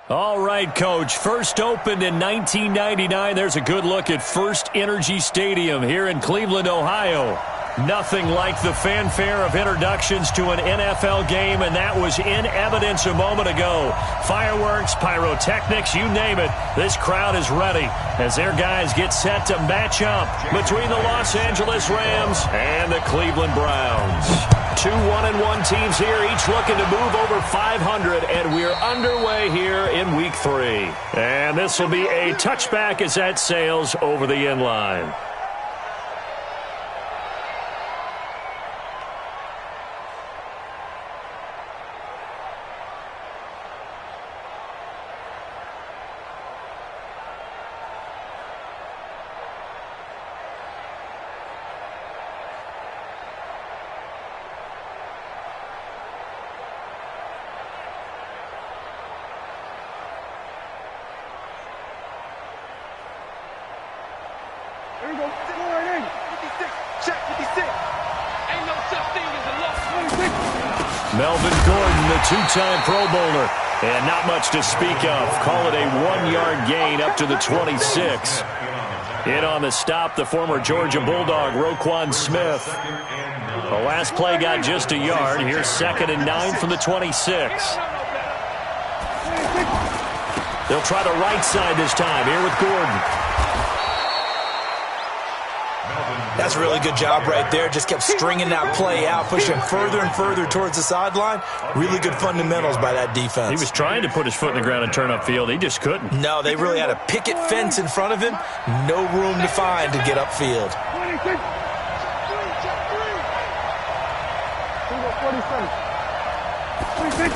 All right, Coach. First opened in 1999. There's a good look at First Energy Stadium here in Cleveland, Ohio. Nothing like the fanfare of introductions to an NFL game, and that was in evidence a moment ago. Fireworks, pyrotechnics, you name it. This crowd is ready as their guys get set to match up between the Los Angeles Rams and the Cleveland Browns. Two 1-1 teams here, each looking to move over 500, and we're underway here in Week 3. And this will be a touchback as that sails over the end line. Here we go. Go right in. 56. Check 56. Ain't no such thing as a loss. 26. Melvin Gordon, the two-time Pro Bowler. And not much to speak of. Call it a 1-yard gain up to the 26. In on the stop, the former Georgia Bulldog, Roquan Smith. The last play got just a yard. Here's 2nd and 9 from the 26. They'll try the right side this time. Here with Gordon. That's a really good job right there. Just kept stringing that play out, pushing further and further towards the sideline. Really good fundamentals by that defense. He was trying to put his foot in the ground and turn upfield. He just couldn't. No, they really had a picket fence in front of him. No room to find to get upfield. 26. Here we go. 47. 26.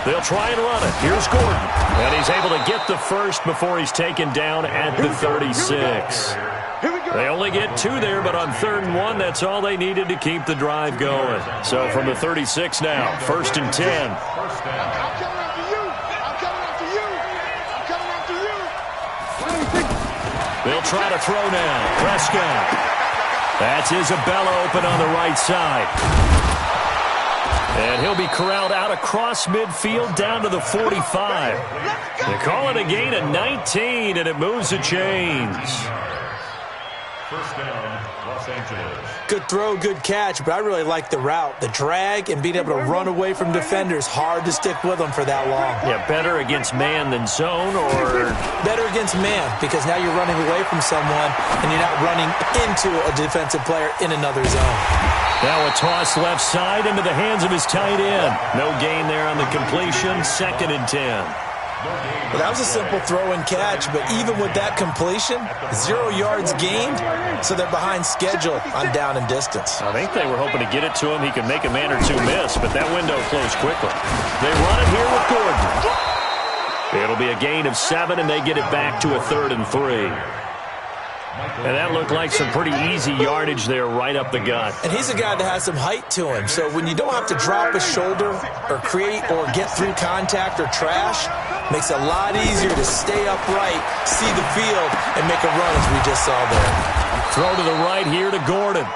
They'll try and run it. Here's Gordon. And he's able to get the first before he's taken down at the 36. They only get 2 there, but on 3rd and 1, that's all they needed to keep the drive going. So from the 36 now, 1st and 10. I'm coming after you. I'm coming after you. I'm coming after you. 26. They'll try to throw now. Prescott. That's Isabella open on the right side. And he'll be corralled out across midfield down to the 45. They call it a gain of 19, and it moves the chains. First down, Los Angeles. Good throw, good catch, but I really like the route. The drag and being able to run away from defenders. Hard to stick with them for that long. Yeah, better against man than zone, or? Better against man, because now you're running away from someone and you're not running into a defensive player in another zone. Now a toss left side into the hands of his tight end. No gain there on the completion. 2nd and 10. Well, that was a simple throw and catch, but even with that completion, 0 yards gained, so they're behind schedule on down and distance. I think they were hoping to get it to him. He could make a man or two miss, but that window closed quickly. They run it here with Gordon. It'll be a gain of 7, and they get it back to a 3rd and 3. And that looked like some pretty easy yardage there right up the gut. And he's a guy that has some height to him, so when you don't have to drop a shoulder or create or get through contact or trash, makes it a lot easier to stay upright, see the field, and make a run as we just saw there. Throw to the right here to Gordon.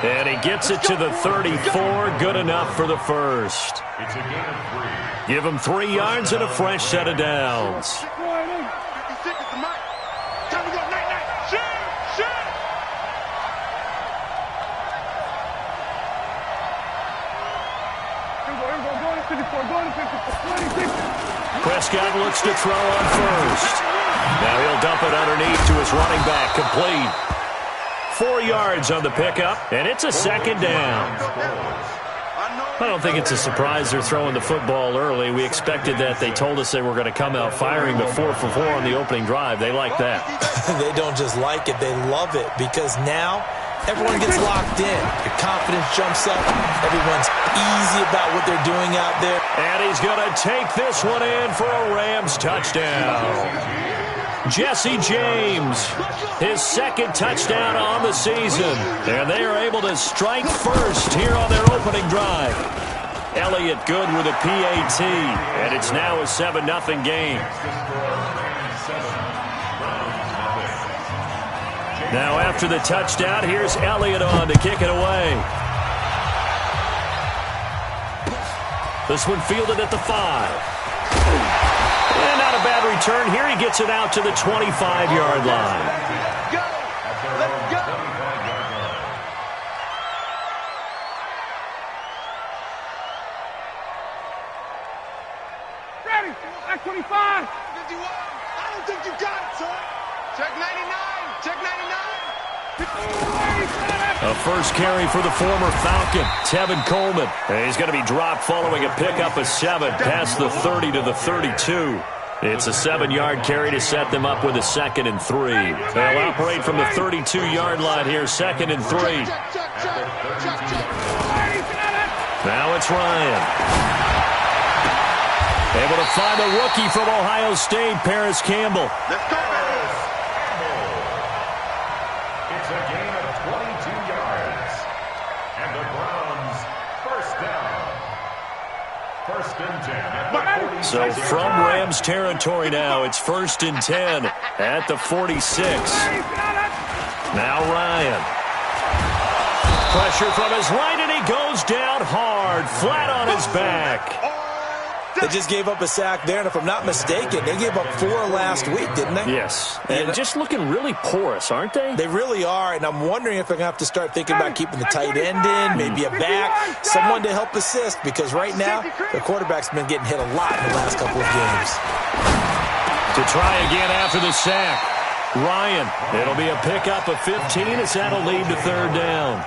And he gets it to the 34. Good enough for the first. It's a gain of 3. Give him 3 yards and a fresh set of downs. 56 is the mark. Time to go. Night. Shoot. Here we go. Go to 54. Go to 54. 26. Prescott looks to throw on first. Now he'll dump it underneath to his running back. Complete. 4 yards on the pickup, and it's a 2nd down. I don't think it's a surprise they're throwing the football early. We expected that. They told us they were going to come out firing the 4 for 4 on the opening drive. They like that. They don't just like it, they love it, because now everyone gets locked in. Your confidence jumps up. Everyone's easy about what they're doing out there. And he's going to take this one in for a Rams touchdown. Jesse James, his 2nd touchdown on the season. And they are able to strike first here on their opening drive. Elliott good with a PAT. And it's now a 7-0 game. Now after the touchdown, here's Elliott on to kick it away. This one fielded at the 5. And not a bad return here. He gets it out to the 25-yard line. Go! Let's go! Ready! At 25! 51! I don't think you got it, son! Check 99! Check 99! A first carry for the former Falcon, Tevin Coleman. And he's going to be dropped following a pickup of 7 past the 30 to the 32. It's a 7-yard carry to set them up with a 2nd and 3. They'll operate from the 32-yard line here, 2nd and 3. Now it's Ryan. Able to find a rookie from Ohio State, Paris Campbell. Let's go, Paris! It's a gain of 22 yards. And the Browns, first down. 1st and 10 at the 46. So from Rams territory now, it's 1st and 10 at the 46. Now Ryan. Pressure from his right, and he goes down hard, flat on his back. They just gave up a sack there, and if I'm not mistaken, they gave up 4 last week, didn't they? Yes. And just looking really porous, aren't they? They really are, and I'm wondering if they're going to have to start thinking about keeping the tight end in, maybe a back, someone to help assist, because right now, the quarterback's been getting hit a lot in the last couple of games. To try again after the sack, Ryan. It'll be a pickup of 15 as that'll lead to 3rd down.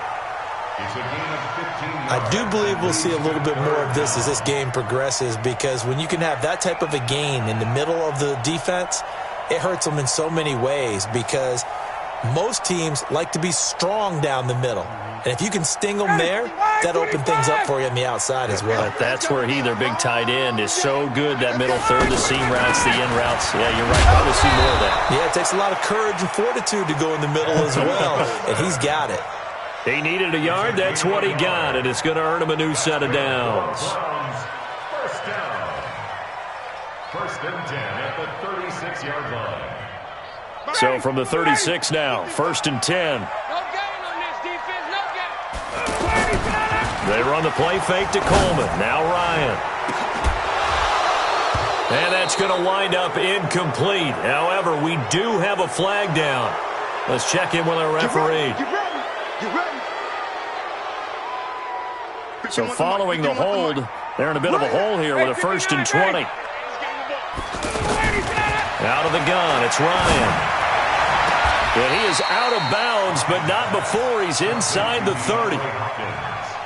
It's a gain of 15 yards. I do believe we'll see a little bit more of this as this game progresses, because when you can have that type of a gain in the middle of the defense, it hurts them in so many ways, because most teams like to be strong down the middle. And if you can sting them there, that opens things up for you on the outside as well. But that's where their big tight end, is so good, that middle third, the seam routes, the in routes. Yeah, you're right. Probably see more of that. Yeah, it takes a lot of courage and fortitude to go in the middle as well, and he's got it. He needed a yard. That's what he got, and it's going to earn him a new set of downs. Browns, first down. 1st and 10 at the 36-yard line. So from the 36 now, 1st and 10. No gain on this defense, no gain. They run the play fake to Coleman. Now Ryan. And that's going to wind up incomplete. However, we do have a flag down. Let's check in with our referee. Get ready. Get ready. So following the hold, they're in a bit of a hole here with a 1st and 20. Out of the gun, it's Ryan. And he is out of bounds, but not before he's inside the 30.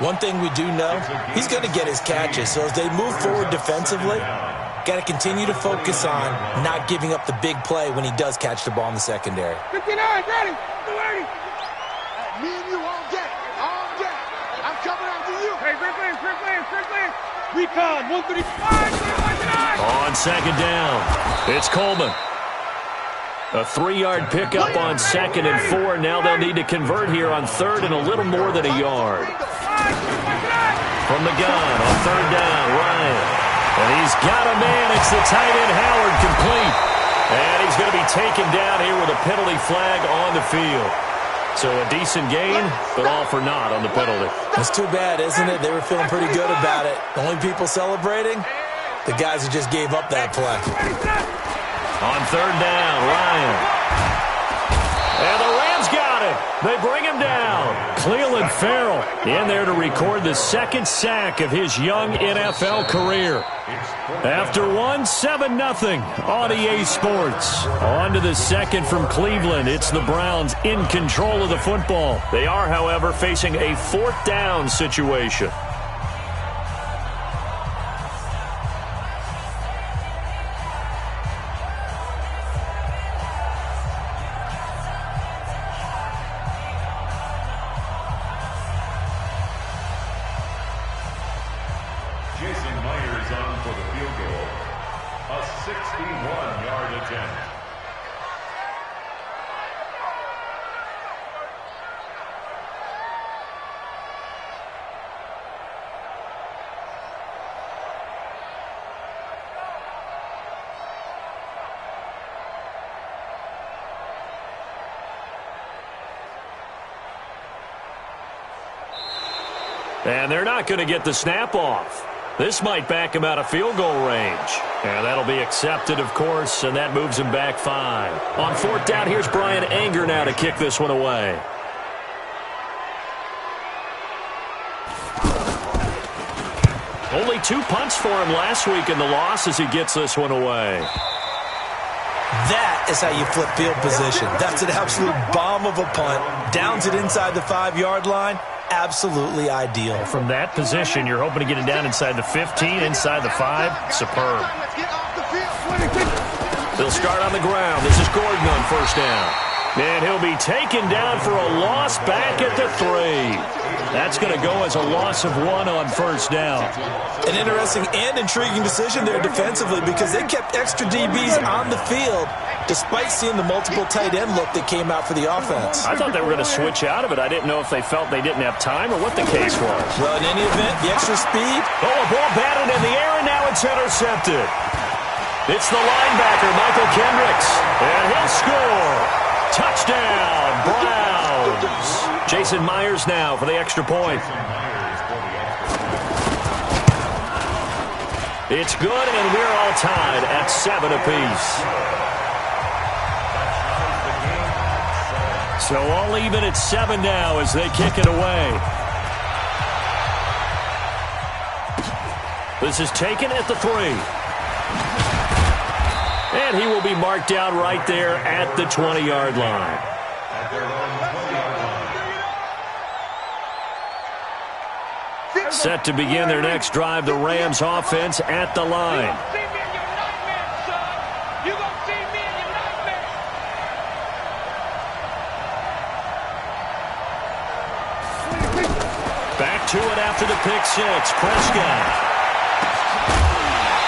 One thing we do know, he's going to get his catches. So as they move forward defensively, got to continue to focus on not giving up the big play when he does catch the ball in the secondary. 59, ready. 30. Me and you all day. All day. I'm coming after you. Hey, Strickland. Recon, 135. On 2nd down, it's Coleman. A 3-yard pickup on 2nd and 4. Now they'll need to convert here on 3rd and a little more than a yard. From the gun on 3rd down, Ryan. And he's got a man. It's the tight end, Howard, complete. And he's going to be taken down here with a penalty flag on the field. So a decent gain, but all for naught on the penalty. That's too bad, isn't it? They were feeling pretty good about it. The only people celebrating, the guys who just gave up that play. On 3rd down, Ryan. And the Rams got him. They bring him down. Clelin Ferrell in there to record the 2nd sack of his young NFL career. After one, 7-0 on EA Sports. On to the 2nd from Cleveland. It's the Browns in control of the football. They are, however, facing a 4th down situation. Jason Myers on for the field goal. A 61-yard attempt. And they're not going to get the snap off. This might back him out of field goal range. And that'll be accepted, of course, and that moves him back 5. On 4th down, here's Brian Anger now to kick this one away. Only 2 punts for him last week in the loss as he gets this one away. That is how you flip field position. That's an absolute bomb of a punt. Downs it inside the 5-yard line. Absolutely ideal. From that position, you're hoping to get it down inside the 15, inside the 5. Superb. They'll start on the ground. This is Gordon on 1st down. And he'll be taken down for a loss back at the 3. That's going to go as a loss of 1 on 1st down. An interesting and intriguing decision there defensively because they kept extra DBs on the field despite seeing the multiple tight end look that came out for the offense. I thought they were going to switch out of it. I didn't know if they felt they didn't have time or what the case was. Well, in any event, the extra speed. Oh, a ball batted in the air, and now it's intercepted. It's the linebacker, Michael Kendricks, and he'll score. Touchdown, Browns. Jason Myers now for the extra point. It's good, and we're all tied at 7 apiece. So all even at 7 now as they kick it away. This is taken at the 3. And he will be marked down right there at the 20-yard line. Set to begin their next drive, the Rams offense at the line. Back to it after the pick 6. Prescott.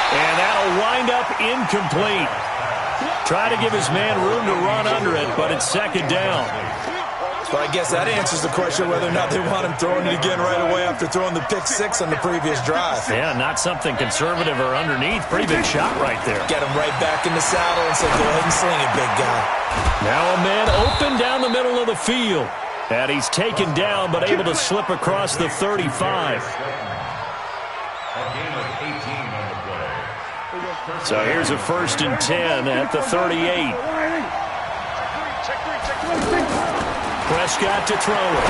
And that'll wind up incomplete. Try to give his man room to run under it, but it's 2nd down. So I guess that answers the question whether or not they want him throwing it again right away after throwing the pick 6 on the previous drive. Yeah, not something conservative or underneath. Pretty big shot right there. Get him right back in the saddle and say, go ahead and sling it, big guy. Now a man open down the middle of the field. And he's taken down but able to slip across the 35. So here's a 1st and 10 at the 38. Prescott to throw it.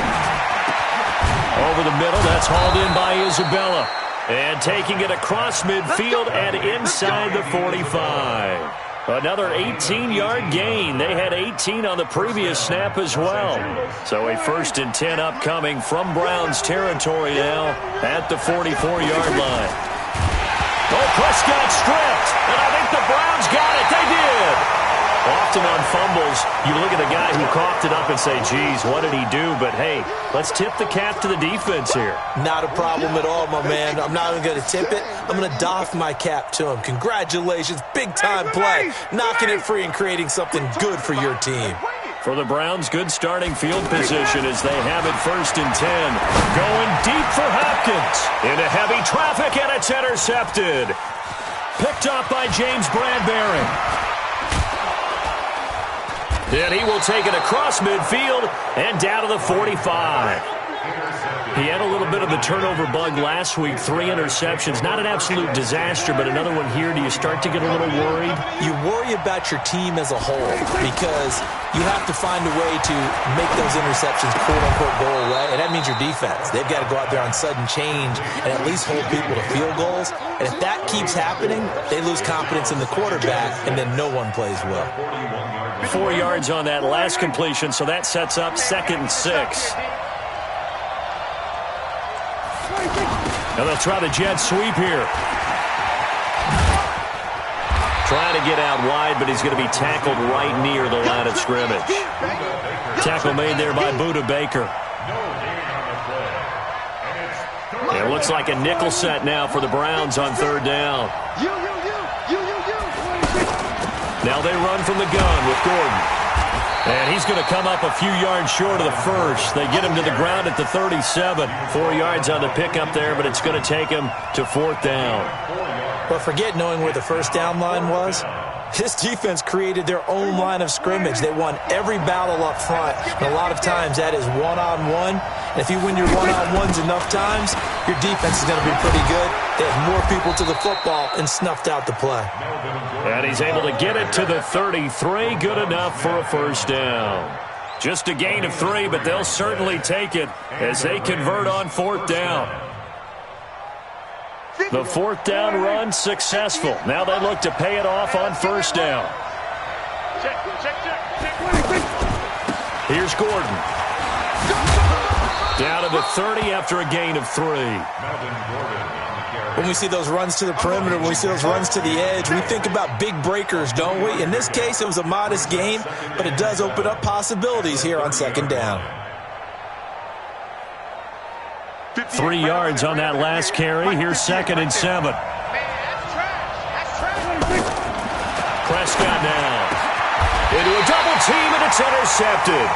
Over the middle, that's hauled in by Isabella. And taking it across midfield and inside the 45. Another 18-yard gain. They had 18 on the previous snap as well. So a 1st and 10 upcoming from Browns territory now at the 44-yard line. Oh, Prescott stripped, and I think the Browns got it. They did. Often on fumbles, you look at the guy who coughed it up and say, geez, what did he do? But, hey, let's tip the cap to the defense here. Not a problem at all, my man. I'm not even going to tip it. I'm going to doff my cap to him. Congratulations. Big-time play. Knocking it free and creating something good for your team. For the Browns, good starting field position as they have it 1st and 10. Going deep for Hopkins. Into heavy traffic, and it's intercepted. Picked up by James Bradbury. And he will take it across midfield and down to the 45. He had a little bit of the turnover bug last week, 3 interceptions. Not an absolute disaster, but another one here. Do you start to get a little worried? You worry about your team as a whole because you have to find a way to make those interceptions, quote-unquote, go away, and that means your defense. They've got to go out there on sudden change and at least hold people to field goals. And if that keeps happening, they lose confidence in the quarterback, and then no one plays well. 4 yards on that last completion, so that sets up 2nd and 6. Now they'll try the jet sweep here. Trying to get out wide, but he's going to be tackled right near the line of scrimmage. Tackle made there by Budda Baker. It looks like a nickel set now for the Browns on 3rd down. Now they run from the gun with Gordon. And he's going to come up a few yards short of the 1st. They get him to the ground at the 37. 4 yards on the pickup there, but it's going to take him to 4th down. But forget knowing where the 1st down line was. This defense created their own line of scrimmage. They won every battle up front. And a lot of times that is one-on-one. And if you win your one-on-ones enough times, your defense is going to be pretty good. They have more people to the football and snuffed out the play. And he's able to get it to the 33. Good enough for a first down. Just a gain of 3, but they'll certainly take it as they convert on 4th down. The 4th down run successful. Now they look to pay it off on 1st down. Here's Gordon. Down to the 30 after a gain of 3. When we see those runs to the perimeter, when we see those runs to the edge, we think about big breakers, don't we? In this case, it was a modest gain, but it does open up possibilities here on 2nd down. 3 yards on that last carry. Here's 2nd and 7. Prescott now. Into a double team, and it's intercepted.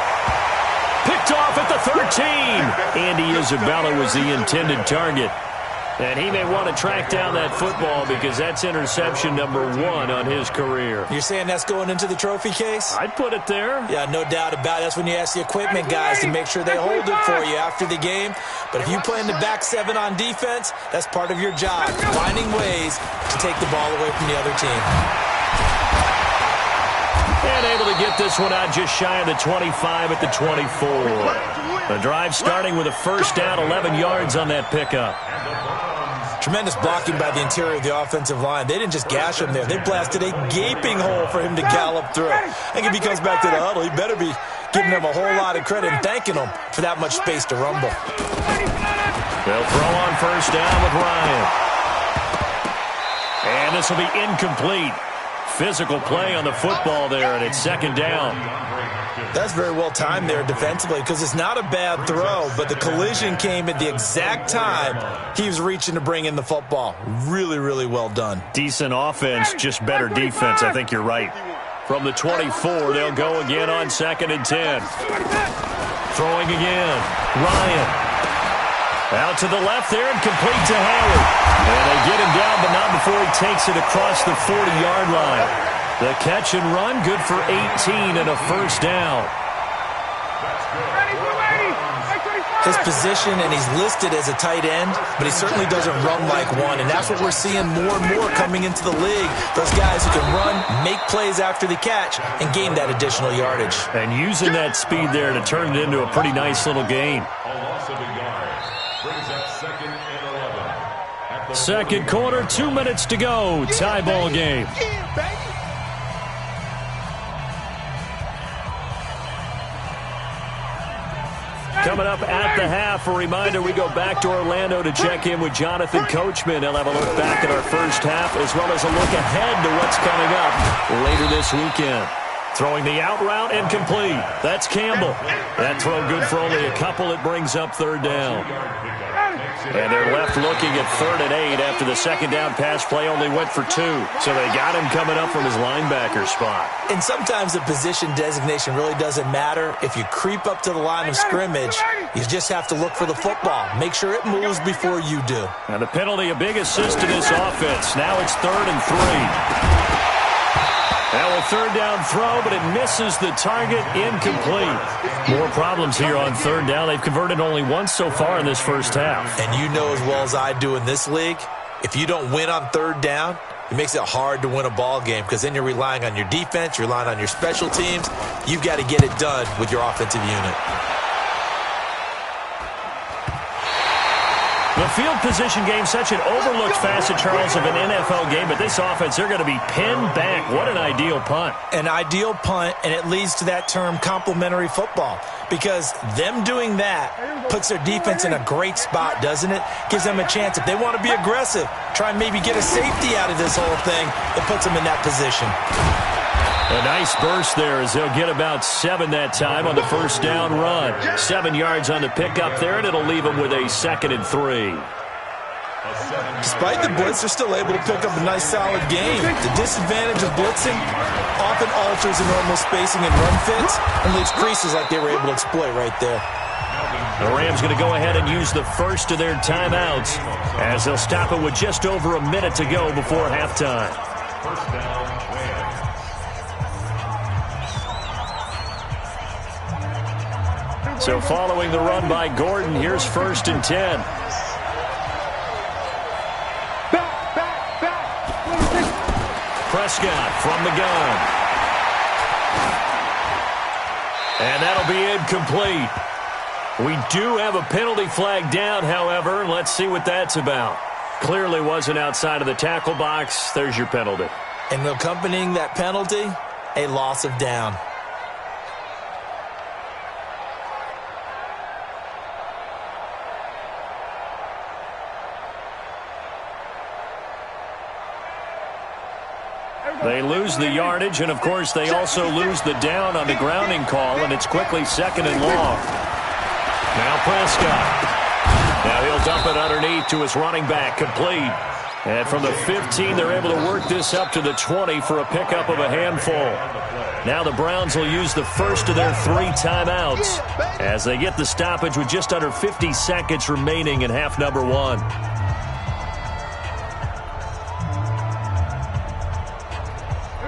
Picked off at the 13. Andy Isabella was the intended target. And he may want to track down that football because that's interception number 1 on his career. You're saying that's going into the trophy case? I'd put it there. Yeah, no doubt about it. That's when you ask the equipment guys to make sure they hold it for you after the game. But if you play in the back 7 on defense, that's part of your job, finding ways to take the ball away from the other team. And able to get this one out just shy of the 25 at the 24. The drive starting with a first down, 11 yards on that pickup. Tremendous blocking by the interior of the offensive line. They didn't just gash him there. They blasted a gaping hole for him to gallop through. I think if he comes back to the huddle, he better be giving them a whole lot of credit and thanking them for that much space to rumble. They'll throw on first down with Ryan. And this will be incomplete. Physical play on the football there, and it's 2nd down. That's very well timed there defensively because it's not a bad throw, but the collision came at the exact time he was reaching to bring in the football. Really, really well done. Decent offense, just better defense. I think you're right. From the 24, they'll go again on 2nd and 10. Throwing again. Ryan. Out to the left there and complete to Howard. And they get him down, but not before he takes it across the 40-yard line. The catch and run, good for 18 and a first down. His position, and he's listed as a tight end, but he certainly doesn't run like one, and that's what we're seeing more and more coming into the league. Those guys who can run, make plays after the catch, and gain that additional yardage. And using that speed there to turn it into a pretty nice little gain. Second quarter, 2 minutes to go. Tie ball game. Coming up at the half, a reminder, we go back to Orlando to check in with Jonathan Coachman. He'll have a look back at our first half as well as a look ahead to what's coming up later this weekend. Throwing the out route and complete. That's Campbell. That throw good for only a couple. It brings up 3rd down. And they're left looking at 3rd and 8 after the 2nd down pass play only went for 2. So they got him coming up from his linebacker spot. And sometimes the position designation really doesn't matter. If you creep up to the line of scrimmage, you just have to look for the football. Make sure it moves before you do. And the penalty, a big assist to this offense. Now it's 3rd and 3. Now a 3rd down throw, but it misses the target, incomplete. More problems here on 3rd down. They've converted only once so far in this first half. And you know as well as I do in this league, if you don't win on 3rd down, it makes it hard to win a ball game because then you're relying on your defense, you're relying on your special teams. You've got to get it done with your offensive unit. The field position game, such an overlooked facet, Charles, of an NFL game, but this offense, they're going to be pinned back. What an ideal punt. An ideal punt, and it leads to that term complementary football because them doing that puts their defense in a great spot, doesn't it? Gives them a chance. If they want to be aggressive, try and maybe get a safety out of this whole thing, it puts them in that position. A nice burst there as they'll get about 7 that time on the first down run. 7 yards on the pickup there, and it'll leave them with a 2nd and 3. Despite the blitz, they're still able to pick up a nice, solid game. The disadvantage of blitzing often alters the normal spacing and run fits and leaves creases like they were able to exploit right there. The Rams going to go ahead and use the first of their timeouts as they'll stop it with just over a minute to go before halftime. First down, Rams. So following the run by Gordon, here's 1st and 10. Prescott from the gun. And that'll be incomplete. We do have a penalty flag down, however. Let's see what that's about. Clearly wasn't outside of the tackle box. There's your penalty. And accompanying that penalty, a loss of down. They lose the yardage, and, of course, they also lose the down on the grounding call, and it's quickly second and long. Now Prescott. Now he'll dump it underneath to his running back, complete. And from the 15, they're able to work this up to the 20 for a pickup of a handful. Now the Browns will use the first of their 3 timeouts as they get the stoppage with just under 50 seconds remaining in half number 1.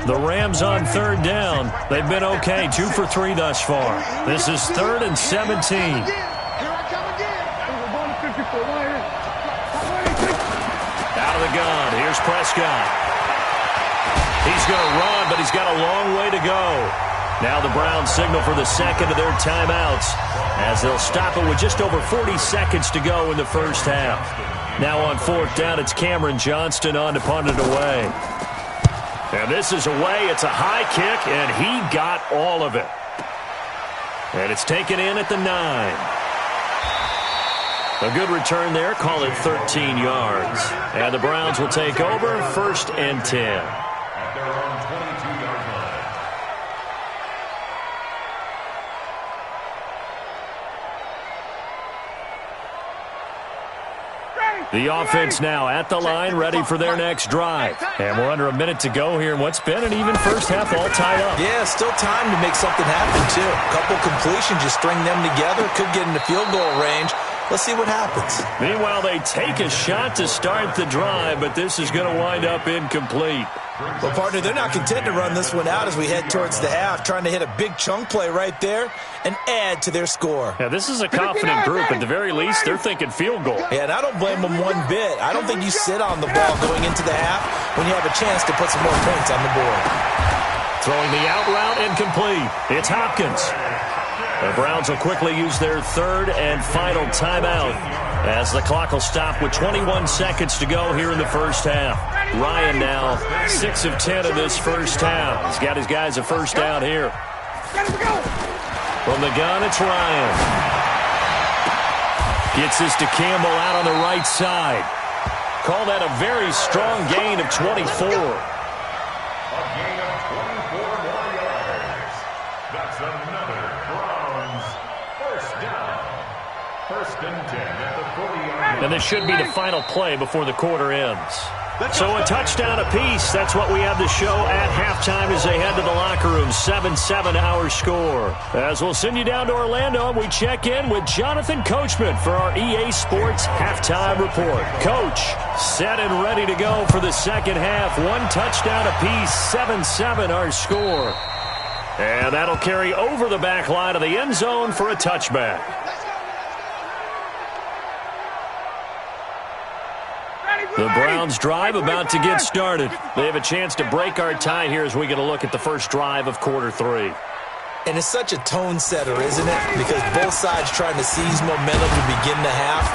The Rams on third down. They've been okay, 2 for 3 thus far. This is 3rd and 17. Out of the gun, here's Prescott. He's going to run, but he's got a long way to go. Now the Browns signal for the second of their timeouts as they'll stop it with just over 40 seconds to go in the first half. Now on 4th down, it's Cameron Johnston on to punt it away. And this is away. It's a high kick, and he got all of it. And it's taken in at the 9. A good return there. Call it 13 yards. And the Browns will take over 1st and 10. At their own 22-yard line. The offense now at the line, ready for their next drive. And we're under a minute to go here in what's been an even first half, all tied up. Yeah, still time to make something happen, too. A couple completions, just string them together. Could get into field goal range. Let's see what happens. Meanwhile, they take a shot to start the drive, but this is going to wind up incomplete. Well, partner, they're not content to run this one out as we head towards the half, trying to hit a big chunk play right there and add to their score. Yeah, this is a confident group. At the very least, they're thinking field goal. Yeah, and I don't blame them one bit. I don't think you sit on the ball going into the half when you have a chance to put some more points on the board. Throwing the out route, incomplete. It's Hopkins. The Browns will quickly use their 3rd and final timeout as the clock will stop with 21 seconds to go here in the first half. Ryan now 6 of 10 in this first half. He's got his guys a first down here. From the gun, it's Ryan. Gets this to Campbell out on the right side. Call that a very strong gain of 24. A gain of 24 more yards. That's another Browns first down. 1st and 10 at the 40-yard line. And this should be the final play before the quarter ends. So a touchdown apiece. That's what we have to show at halftime as they head to the locker room. 7-7 our score. As we'll send you down to Orlando, we check in with Jonathan Coachman for our EA Sports Halftime Report. Coach, set and ready to go for the second half. 1 touchdown apiece. 7-7 our score. And that'll carry over the back line of the end zone for a touchback. The Browns drive about to get started. They have a chance to break our tie here as we get a look at the first drive of quarter 3. And it's such a tone setter, isn't it? Because both sides trying to seize momentum to begin the half.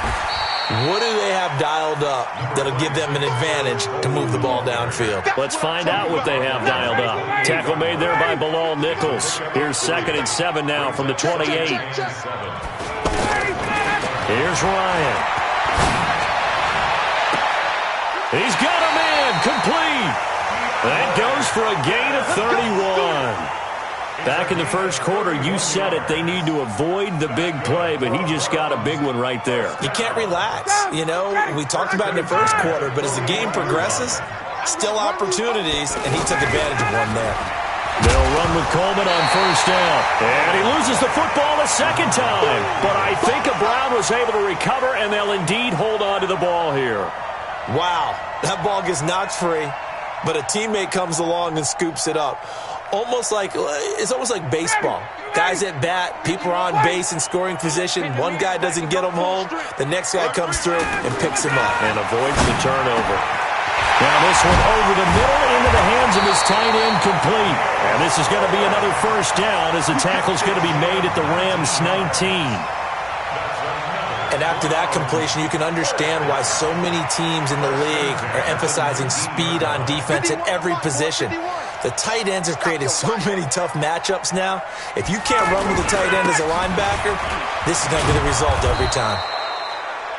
What do they have dialed up that'll give them an advantage to move the ball downfield? Let's find out what they have dialed up. Tackle made there by Bilal Nichols. Here's 2nd and 7 now from the 28. Here's Ryan. He's got a man, complete. That goes for a gain of 31. Back in the first quarter, you said it, they need to avoid the big play, but he just got a big one right there. You can't relax. You know, we talked about it in the first quarter, but as the game progresses, still opportunities, and he took advantage of one there. They'll run with Coleman on first down. And he loses the football a second time. But I think Brown was able to recover, and they'll indeed hold on to the ball here. Wow, that ball gets knocked free, but a teammate comes along and scoops it up. It's almost like baseball. Guys at bat, people are on base in scoring position. One guy doesn't get them home. The next guy comes through and picks him up. And avoids the turnover. Now this one over the middle into the hands of his tight end, complete. And this is going to be another first down as the tackle's going to be made at the Rams 19. And after that completion, you can understand why so many teams in the league are emphasizing speed on defense at every position. The tight ends have created so many tough matchups now. If you can't run with the tight end as a linebacker, this is going to be the result every time.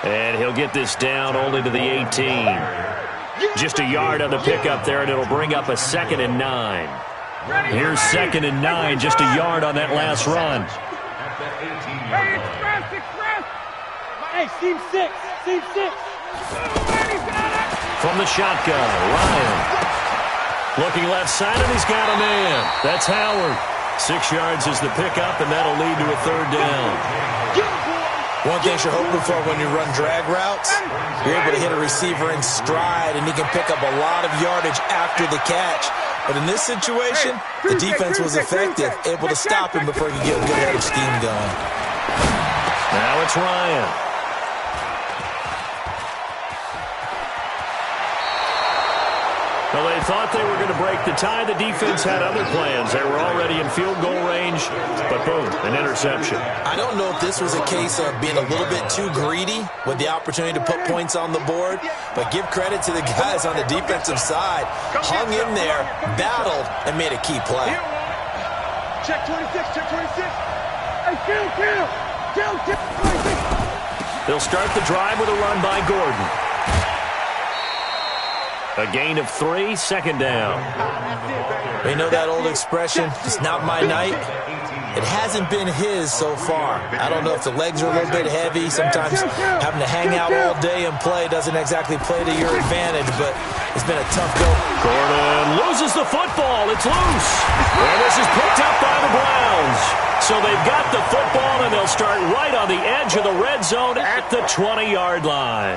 And he'll get this down only to the 18. Just a yard on the pickup there, and it'll bring up a 2nd and 9. Here's 2nd and 9, just a yard on that last run. Hey, seam 6, seam 6. From the shotgun, Ryan. Looking left side, and he's got a man. That's Howard. 6 yards is the pickup, and that'll lead to a 3rd down. One thing you're hoping for when you run drag routes, you're able to hit a receiver in stride, and he can pick up a lot of yardage after the catch. But in this situation, the defense was effective, able to stop him before he could get a good head of steam going. Now it's Ryan. Well, they thought they were going to break the tie. The defense had other plans. They were already in field goal range, but boom, an interception. I don't know if this was a case of being a little bit too greedy with the opportunity to put points on the board, but give credit to the guys on the defensive side. Hung in there, battled, and made a key play. Check 26, check 26. Hey, kill, 26. They'll start the drive with a run by Gordon. A gain of 3, 2nd down. You know that old expression, it's not my night? It hasn't been his so far. I don't know if the legs are a little bit heavy. Sometimes having to hang out all day and play doesn't exactly play to your advantage, but it's been a tough go. Gordon loses the football. It's loose. And this is picked up by the Browns. So they've got the football, and they'll start right on the edge of the red zone at the 20-yard line.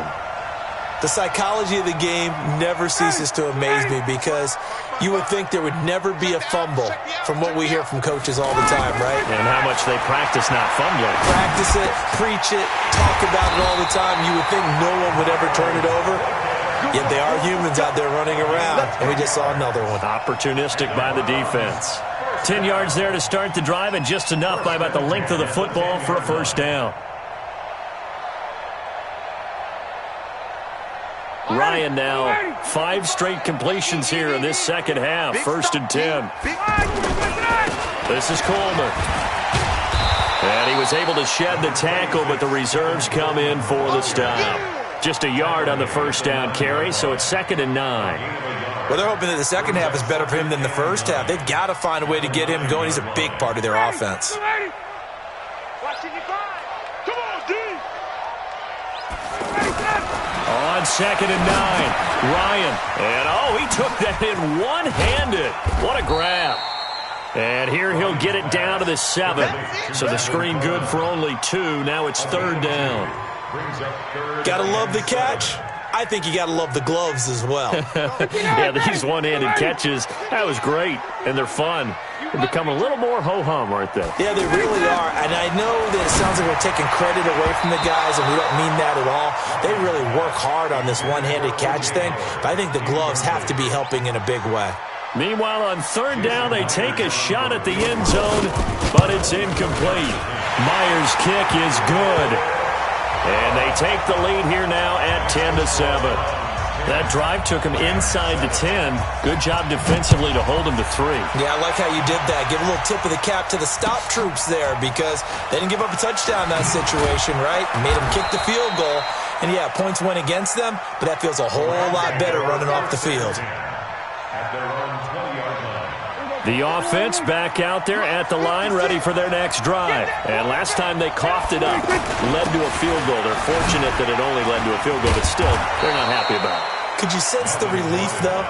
The psychology of the game never ceases to amaze me because you would think there would never be a fumble from what we hear from coaches all the time, right? And how much they practice not fumbling. Practice it, preach it, talk about it all the time. You would think no one would ever turn it over. Yet they are humans out there running around, and we just saw another one. Opportunistic by the defense. 10 yards there to start the drive, and just enough by about the length of the football for a first down. Ryan now 5 straight completions here in this second half. 1st and 10. This is Coleman. And he was able to shed the tackle, but the reserves come in for the stop. Just a yard on the first down carry, so it's 2nd and 9. Well, they're hoping that the second half is better for him than the first half. They've got to find a way to get him going. He's a big part of their offense. On 2nd and 9, Ryan. And, he took that in one-handed. What a grab. And here he'll get it down to the 7. So the screen good for only 2. Now it's 3rd down. Gotta love the catch. I think you gotta love the gloves as well. Yeah, these one-handed catches, that was great. And they're fun. They're becoming a little more ho-hum, aren't they? Yeah, they really are. And I know that it sounds like we're taking credit away from the guys, and we don't mean that at all. They really work hard on this one-handed catch thing, but I think the gloves have to be helping in a big way. Meanwhile, on 3rd down, they take a shot at the end zone, but it's incomplete. Myers' kick is good. And they take the lead here now at 10-7. That drive took him inside the 10. Good job defensively to hold him to 3. Yeah, I like how you did that. Give a little tip of the cap to the stop troops there because they didn't give up a touchdown in that situation, right? Made them kick the field goal. And, yeah, points went against them, but that feels a whole lot better running off the field. The offense back out there at the line, ready for their next drive. And last time they coughed it up, led to a field goal. They're fortunate that it only led to a field goal, but still, they're not happy about it. Could you sense the relief, though,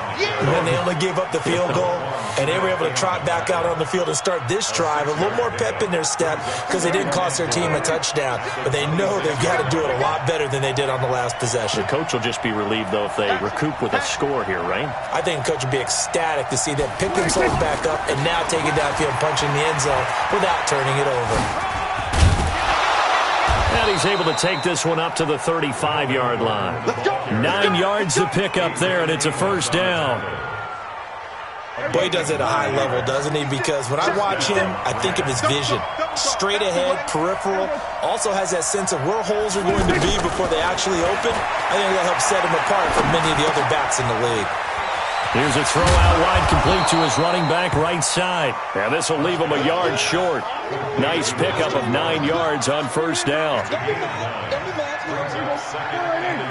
when they only gave up the field goal and they were able to trot back out on the field and start this drive? A little more pep in their step because they didn't cost their team a touchdown, but they know they've got to do it a lot better than they did on the last possession. The coach will just be relieved, though, if they recoup with a score here, right? I think the coach would be ecstatic to see them pick themselves back up and now take it downfield, punching the end zone without turning it over. And he's able to take this one up to the 35-yard line. 9 yards to pick up there, and it's a first down. Boy, he does it at a high level, doesn't he? Because when I watch him, I think of his vision. Straight ahead, peripheral. Also has that sense of where holes are going to be before they actually open. I think that'll help set him apart from many of the other backs in the league. Here's a throw out wide, complete to his running back right side. And this will leave him a yard short. Nice pickup of 9 yards on first down.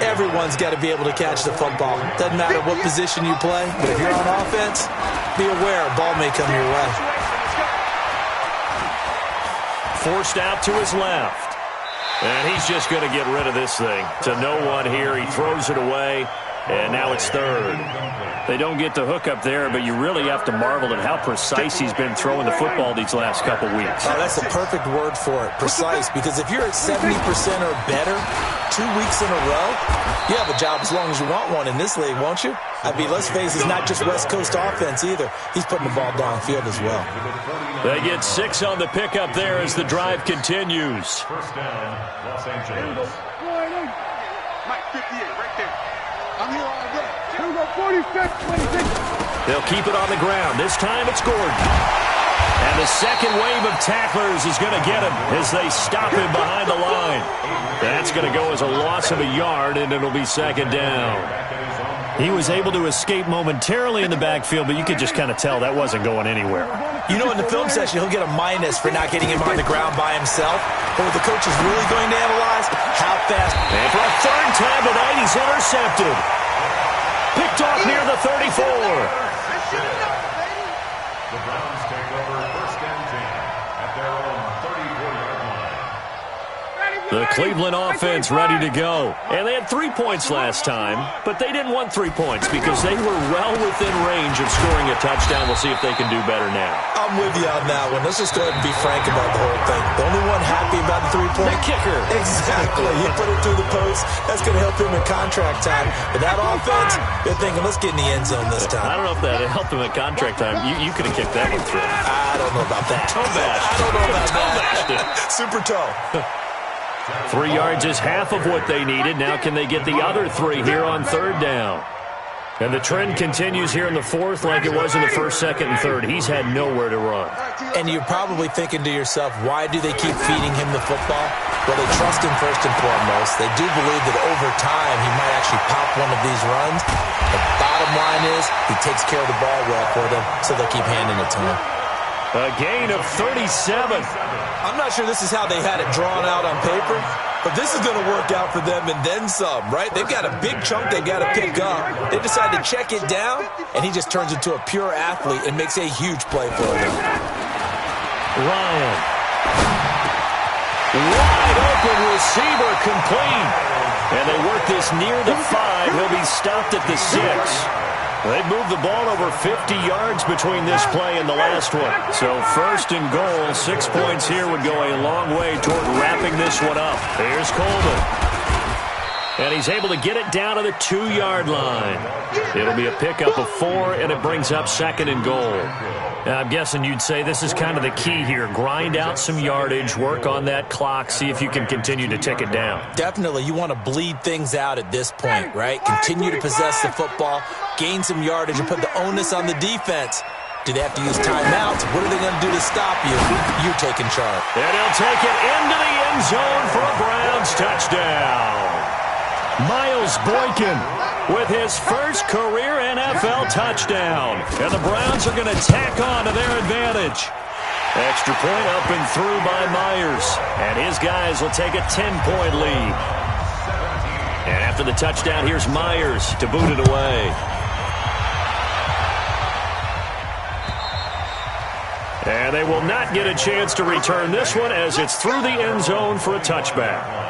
Everyone's got to be able to catch the football. Doesn't matter what position you play, but if you're on offense, be aware a ball may come your way. Forced out to his left. And he's just going to get rid of this thing. To no one here. He throws it away. And now it's third. They don't get the hook up there, but you really have to marvel at how precise he's been throwing the football these last couple weeks. Oh, that's the perfect word for it, precise. Because if you're at 70% or better 2 weeks in a row, you have a job as long as you want one in this league, won't you? I mean, let's face it, it's not just West Coast offense either. He's putting the ball downfield as well. They get 6 on the pickup there as the drive continues. First down, Los Angeles. Mike 58 right there. I'm here all day. Here we go, 46, 26. They'll keep it on the ground. This time it's Gordon. And the second wave of tacklers is going to get him as they stop him behind the line. That's going to go as a loss of a yard, and it'll be second down. He was able to escape momentarily in the backfield, but you could just kind of tell that wasn't going anywhere. You know, in the film session, he'll get a minus for not getting him on the ground by himself. But what the coach is really going to analyze, how fast. And for a third time tonight, he's intercepted. Picked off near the 34. The Browns take over first and 10 at their own 34-yard line. The Cleveland offense ready to go. And they had 3 points last time, but they didn't want 3 points because they were well within range of scoring a touchdown. We'll see if they can do better now. I'm with you on that one. Let's just go ahead and be frank about the whole thing. The only one happy about the 3-point kicker. Exactly. He put it through the post. That's going to help him in contract time. But that offense, they're thinking, let's get in the end zone this time. I don't know if that helped him at contract time. You could have kicked that one through. I don't know about that. Toe bash. I don't know about that. Super toe. 3 yards is half of what they needed. Now can they get the other 3 here on third down? And the trend continues here in the fourth like it was in the first, second, and third. He's had nowhere to run. And you're probably thinking to yourself, why do they keep feeding him the football? Well, they trust him first and foremost. They do believe that over time he might actually pop one of these runs. The bottom line is he takes care of the ball well for them, so they'll keep handing it to him. A gain of 37. I'm not sure this is how they had it drawn out on paper, but this is going to work out for them and then some, right? They've got a big chunk they've got to pick up. They decide to check it down, and he just turns into a pure athlete and makes a huge play for them. Ryan. Wide open receiver complete. And they work this near the 5. He'll be stopped at the 6. They moved the ball over 50 yards between this play and the last one. So first and goal, 6 points here would go a long way toward wrapping this one up. Here's Coleman. And he's able to get it down to the 2-yard line. It'll be a pickup of 4, and it brings up second and goal. Now, I'm guessing you'd say this is kind of the key here. Grind out some yardage, work on that clock, see if you can continue to tick it down. Definitely. You want to bleed things out at this point, right? Continue to possess the football, gain some yardage, and put the onus on the defense. Do they have to use timeouts? What are they going to do to stop you? You're taking charge. And he'll take it into the end zone for a Browns touchdown. Miles Boykin with his first career NFL touchdown. And the Browns are going to tack on to their advantage. Extra point up and through by Myers. And his guys will take a 10-point lead. And after the touchdown, here's Myers to boot it away. And they will not get a chance to return this one as it's through the end zone for a touchback.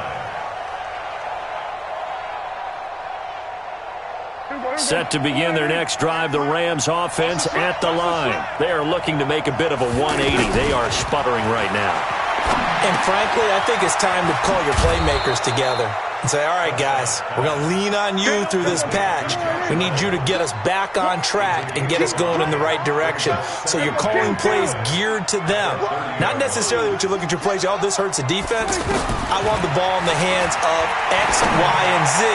Set to begin their next drive, the Rams offense at the line. They are looking to make a bit of a 180. They are sputtering right now. And frankly, I think it's time to call your playmakers together. and say, all right, guys, we're going to lean on you through this patch. We need you to get us back on track and get us going in the right direction. So you're calling plays geared to them. Not necessarily what you look at your plays, oh, this hurts the defense. I want the ball in the hands of X, Y, and Z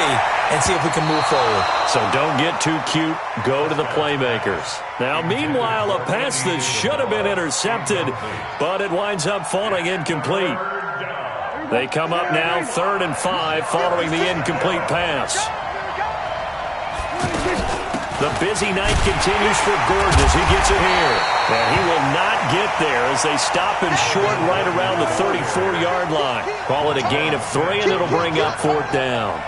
and see if we can move forward. So don't get too cute. Go to the playmakers. Now, meanwhile, a pass that should have been intercepted, but it winds up falling incomplete. They come up now 3rd and 5 following the incomplete pass. The busy night continues for Gordon as he gets it here. And he will not get there as they stop him short right around the 34-yard line. Call it a gain of 3, and it'll bring up 4th down.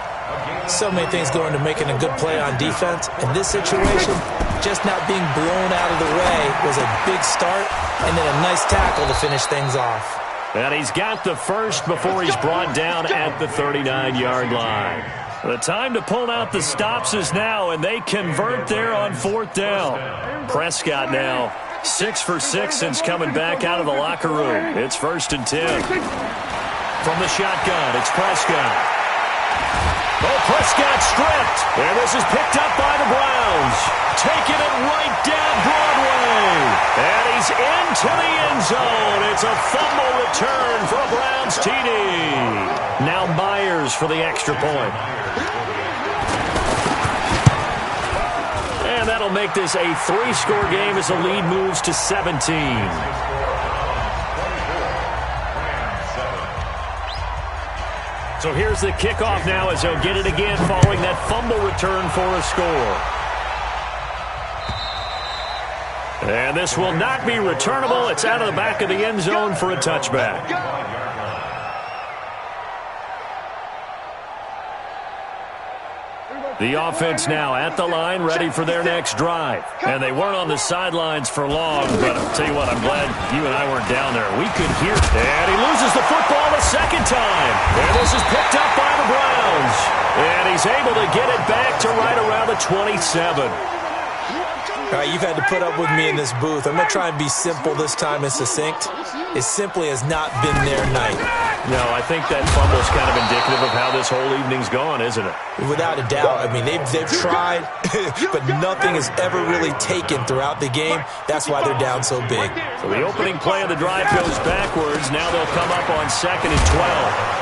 So many things go into making a good play on defense. In this situation, just not being blown out of the way was a big start, and then a nice tackle to finish things off. And he's got the first before he's brought down at the 39-yard line. The time to pull out the stops is now, and they convert there on 4th down. Prescott now 6 for 6 since coming back out of the locker room. It's 1st and 10. From the shotgun, it's Prescott. Oh, Prescott stripped. And this is picked up by the Browns. Taking it right down Broadway. And he's into the end zone. It's a fumble return for a Browns TD. Now Myers for the extra point. And that'll make this a 3-score game as the lead moves to 17. So here's the kickoff now as they'll get it again following that fumble return for a score. And this will not be returnable. It's out of the back of the end zone for a touchback. The offense now at the line, ready for their next drive. And they weren't on the sidelines for long, but I'll tell you what, I'm glad you and I weren't down there. We could hear it. And he loses the football the second time. And this is picked up by the Browns. And he's able to get it back to right around the 27. All right, you've had to put up with me in this booth. I'm going to try and be simple this time and succinct. It simply has not been their night. No, I think that fumble is kind of indicative of how this whole evening's gone, isn't it? Without a doubt. I mean, they've tried, but nothing is ever really taken throughout the game. That's why they're down so big. So the opening play of the drive goes backwards. Now they'll come up on 2nd and 12.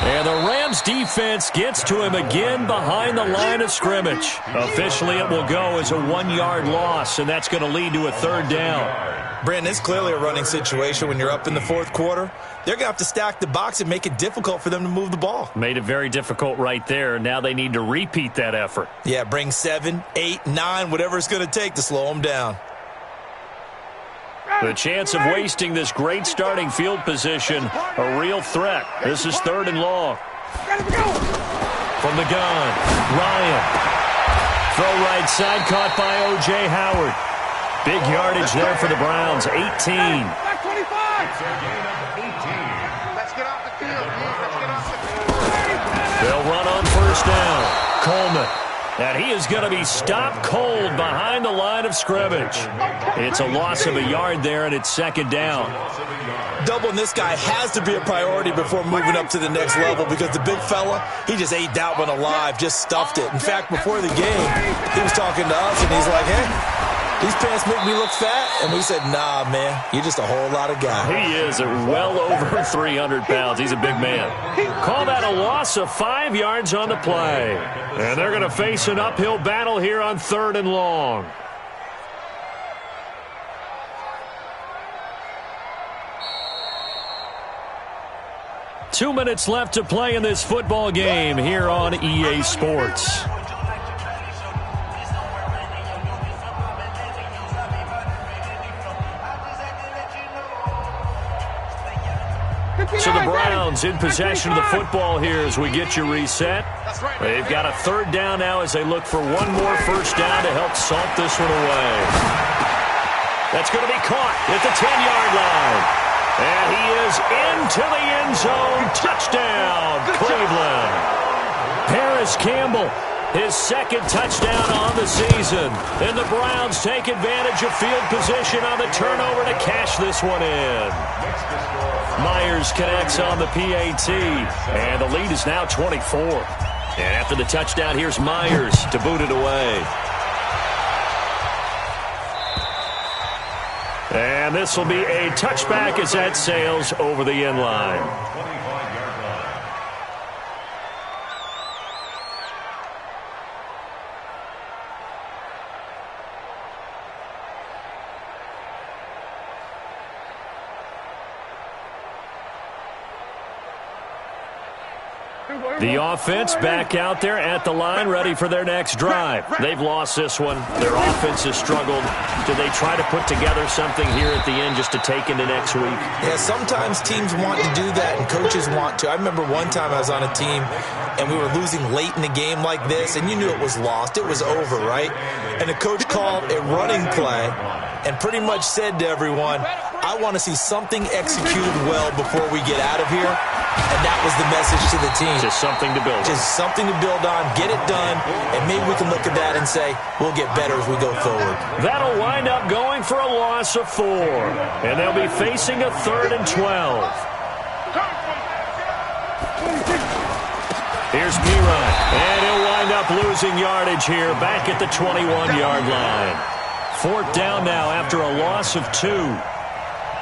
And the Rams defense gets to him again behind the line of scrimmage. Officially, it will go as a 1-yard loss, and that's going to lead to a 3rd down. Brandon, it's clearly a running situation when you're up in the 4th quarter. They're going to have to stack the box and make it difficult for them to move the ball. Made it very difficult right there. Now they need to repeat that effort. Yeah, bring 7, 8, 9, whatever it's going to take to slow them down. The chance of wasting this great starting field position, a real threat. This is 3rd and long. From the gun, Ryan. Throw right side, caught by O.J. Howard. Big yardage there for the Browns, 18. Let's get off the field. They'll run on 1st down. Coleman. And he is going to be stopped cold behind the line of scrimmage. It's a loss of a yard there, and it's 2nd down. Doubling this guy has to be a priority before moving up to the next level because the big fella, he just ate that one alive, just stuffed it. In fact, before the game, he was talking to us, and he's like, hey, these pants make me look fat. And we said, nah, man, you're just a whole lot of guy. He is well over 300 pounds. He's a big man. Call that a loss of 5 yards on the play. And they're going to face an uphill battle here on 3rd and long. Two minutes left to play in this football game here on EA Sports. So the Browns in possession of the football here as we get you reset. They've got a 3rd down now as they look for one more 1st down to help salt this one away. That's going to be caught at the 10-yard line. And he is into the end zone. Touchdown, Cleveland. Paris Campbell His second touchdown on the season. And the Browns take advantage of field position on the turnover to cash this one in. Myers connects on the PAT, and the lead is now 24. And after the touchdown, here's Myers to boot it away. And this will be a touchback as that sails over the end line. The offense back out there at the line, ready for their next drive. They've lost this one. Their offense has struggled. Do they try to put together something here at the end just to take into next week? Yeah, sometimes teams want to do that and coaches want to. I remember one time I was on a team and we were losing late in the game like this, and you knew it was lost. It was over, right? And the coach called a running play and pretty much said to everyone, I want to see something executed well before we get out of here. And that was the message to the team. Just something to build on. Just something to build on, get it done, and maybe we can look at that and say, we'll get better as we go forward. That'll wind up going for a loss of 4. And they'll be facing a 3rd and 12. Here's Miron, and he'll wind up losing yardage here back at the 21-yard line. 4th down now after a loss of 2.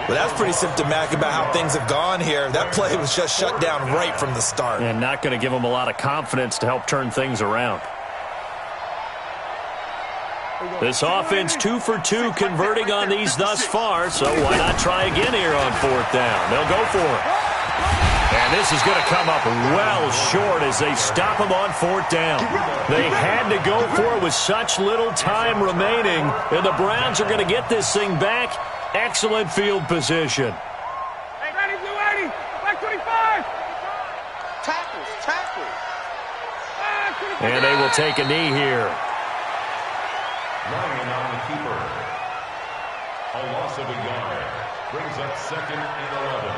Well, that's pretty symptomatic about how things have gone here. That play was just shut down right from the start. And not going to give them a lot of confidence to help turn things around. This offense 2 for 2 converting on these thus far, so why not try again here on 4th down? They'll go for it. And this is going to come up well short as they stop him on 4th down. They had to go for it with such little time remaining, and the Browns are going to get this thing back. Excellent field position. Hey, ready, blue 80, black 25. Tackles. And they will take a knee here. Ryan on the keeper. A loss of a yard brings up 2nd and 11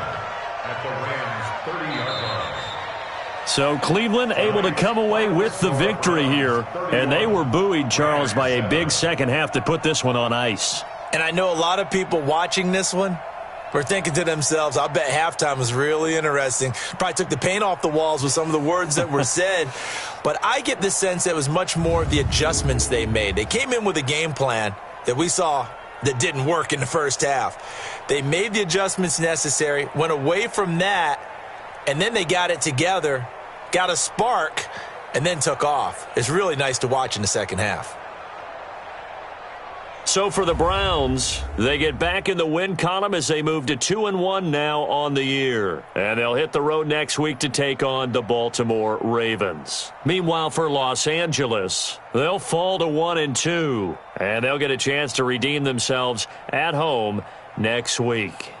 at the Rams' 30-yard line. So Cleveland able to come away with the victory here, and they were buoyed, Charles, by a big second half to put this one on ice. And I know a lot of people watching this one were thinking to themselves, I bet halftime was really interesting. Probably took the paint off the walls with some of the words that were said. But I get the sense that it was much more of the adjustments they made. They came in with a game plan that we saw that didn't work in the first half. They made the adjustments necessary, went away from that, and then they got it together, got a spark, and then took off. It's really nice to watch in the second half. So for the Browns, they get back in the win column as they move to 2-1 now on the year. And they'll hit the road next week to take on the Baltimore Ravens. Meanwhile, for Los Angeles, they'll fall to 1-2. And they'll get a chance to redeem themselves at home next week.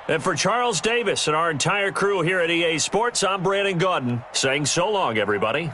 And for Charles Davis and our entire crew here at EA Sports, I'm Brandon Gaudin saying so long, everybody.